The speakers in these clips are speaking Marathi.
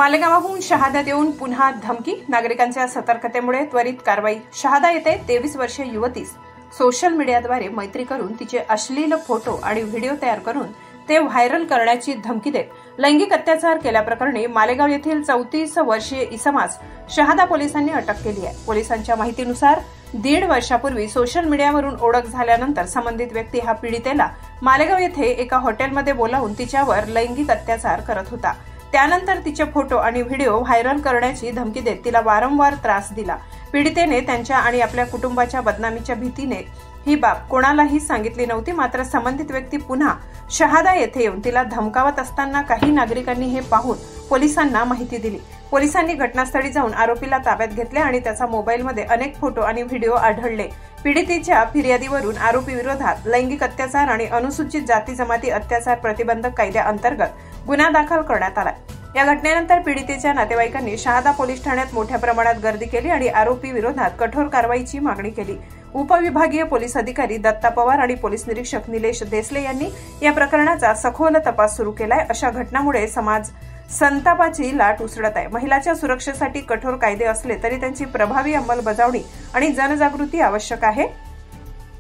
मालेगावहून शहाद्यात येऊन पुन्हा धमकी, नागरिकांच्या सतर्कतेमुळे त्वरित कारवाई। शहादा येथे 23 वर्षीय युवतीस सोशल मीडियाद्वारे मैत्री करून तिचे अश्लील फोटो आणि व्हिडिओ तयार करून ते व्हायरल करण्याची धमकी देत लैंगिक अत्याचार केल्याप्रकरणी मालेगाव येथील 34 वर्षीय इसमास शहादा पोलिसांनी अटक केली आहे। पोलिसांच्या माहितीनुसार 1.5 वर्षापूर्वी सोशल मीडियावरून ओळख झाल्यानंतर संबंधित व्यक्ती हा पीडितेला मालेगाव येथे एका हॉटेलमध्ये बोलावून तिच्यावर लैंगिक अत्याचार करत होता। त्यानंतर तिचे फोटो आणि व्हिडिओ व्हायरल करण्याची धमकी देत तिला वारंवार त्रास दिला। पीडितेने त्यांच्या आणि आपल्या कुटुंबाच्या बदनामीच्या भीतीने ही बाब कोणालाही सांगितली नव्हती। मात्र संबंधित व्यक्ती पुन्हा शहादा येथे येऊन तिला धमकावत असताना काही नागरिकांनी हे पाहून पोलिसांना माहिती दिली। पोलिसांनी घटनास्थळी जाऊन आरोपीला ताब्यात घेतले आणि त्याचा मोबाईलमध्ये अनेक फोटो आणि व्हिडिओ आढळले। पीडितेच्या फिर्यादीवरून आरोपी विरोधात लैंगिक अत्याचार आणि अनुसूचित जाती जमाती अत्याचार प्रतिबंधक कायद्याअंतर्गत गुन्हा दाखल करण्यात आला। या घटनेनंतर पीडितेच्या नातेवाईकांनी शहादा पोलीस ठाण्यात मोठ्या प्रमाणात गर्दी केली आणि आरोपी विरोधात कठोर कारवाईची मागणी केली। उपविभागीय पोलीस अधिकारी दत्ता पवार आणि पोलीस निरीक्षक निलेश देसले यांनी या प्रकरणाचा सखोल तपास सुरू केलाय। अशा घटनांमुळे समाज संतापाची लाट उसळत आहे। महिलांच्या सुरक्षेसाठी कठोर कायदे असले तरी त्यांची प्रभावी अंमलबजावणी आणि जनजागृती आवश्यक आहे।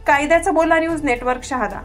कायद्याचं बोला न्यूज नेटवर्क शहादा।